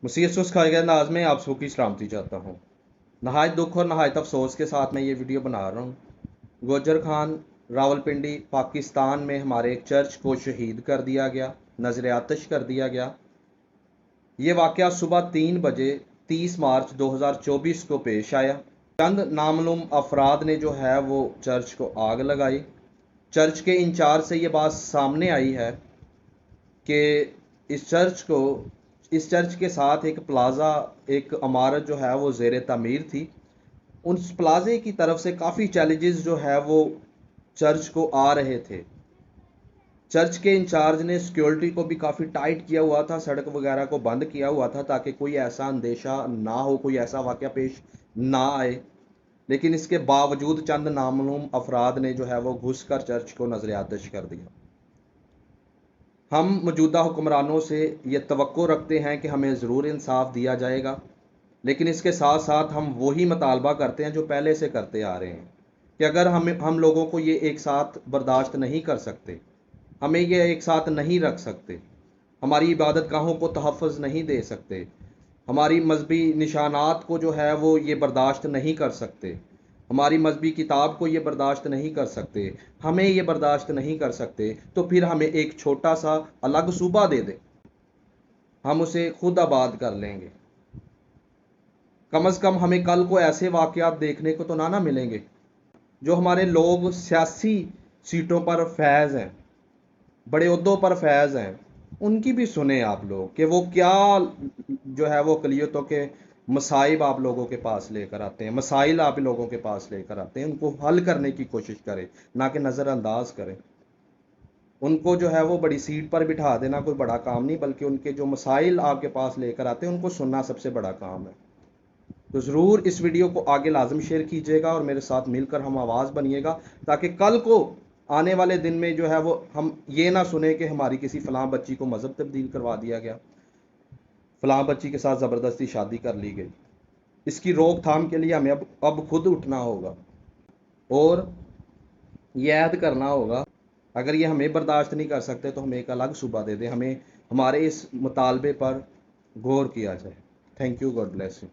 मुसीयस खाए गए अंदाज में आप सबकी सलामती चाहता हूँ। नहायत दुख और नहायत अफसोस के साथ मैं ये वीडियो बना रहा हूँ। गोजर खान रावलपिंडी पाकिस्तान में हमारे एक चर्च को शहीद कर दिया गया, नजर आतश कर दिया गया। ये वाक़या सुबह 3 बजे 30 मार्च 2024 को पेश आया। चंद नामालूम अफराद ने जो है वो चर्च को आग लगाई। चर्च के इंचार्ज से ये बात सामने आई है कि इस चर्च के साथ एक प्लाज़ा, एक इमारत जो है वो ज़ेर तामीर थी। उस प्लाज़े की तरफ से काफ़ी चैलेंजेस जो है वो चर्च को आ रहे थे। चर्च के इंचार्ज ने सिक्योरिटी को भी काफ़ी टाइट किया हुआ था, सड़क वगैरह को बंद किया हुआ था ताकि कोई ऐसा अंदेशा ना हो, कोई ऐसा वाक़या पेश ना आए। लेकिन इसके बावजूद चंद नामालूम अफराद ने जो है वो घुस कर चर्च को नजर आतश कर दिया। हम मौजूदा हुक्मरानों से ये तवक्को रखते हैं कि हमें ज़रूर इंसाफ दिया जाएगा, लेकिन इसके साथ साथ हम वही मतालबा करते हैं जो पहले से करते आ रहे हैं कि अगर हम लोगों को ये एक साथ बर्दाश्त नहीं कर सकते, हमें ये एक साथ नहीं रख सकते, हमारी इबादत गाहों को तहफ़्फ़ुज़ नहीं दे सकते, हमारी मजहबी निशानात को जो है वो ये बर्दाश्त नहीं कर सकते, हमारी मजहबी किताब को ये बर्दाश्त नहीं कर सकते, हमें ये बर्दाश्त नहीं कर सकते, तो फिर हमें एक छोटा सा अलग सूबा दे दे, हम उसे खुद आबाद कर लेंगे। कम अज़ कम हमें कल को ऐसे वाक़यात देखने को तो ना मिलेंगे। जो हमारे लोग सियासी सीटों पर फैज़ हैं, बड़े ओहदों पर फैज़ हैं, उनकी भी सुने आप लोग कि वो क्या जो है वो अक़लियतों के मसाइब आप लोगों के पास लेकर आते हैं, मसाइल आप लोगों के पास लेकर आते हैं। उनको हल करने की कोशिश करें, ना कि नज़रअंदाज करें। उनको जो है वो बड़ी सीट पर बिठा देना कोई बड़ा काम नहीं, बल्कि उनके जो मसाइल आपके पास लेकर आते हैं उनको सुनना सबसे बड़ा काम है। तो ज़रूर इस वीडियो को आगे लाजम शेयर कीजिएगा और मेरे साथ मिलकर हम आवाज़ बनिएगा, ताकि कल को आने वाले दिन में जो है वो हम ये ना सुने कि हमारी किसी फ़लाँ बच्ची को मज़हब तब्दील करवा दिया गया, फ़लाँ बच्ची के साथ ज़बरदस्ती शादी कर ली गई। इसकी रोकथाम के लिए हमें अब खुद उठना होगा और ये ऐहद करना होगा, अगर ये हमें बर्दाश्त नहीं कर सकते तो हमें एक अलग सूबा दे दें, हमें हमारे इस मुतालबे पर गौर किया जाए। Thank you, God bless you.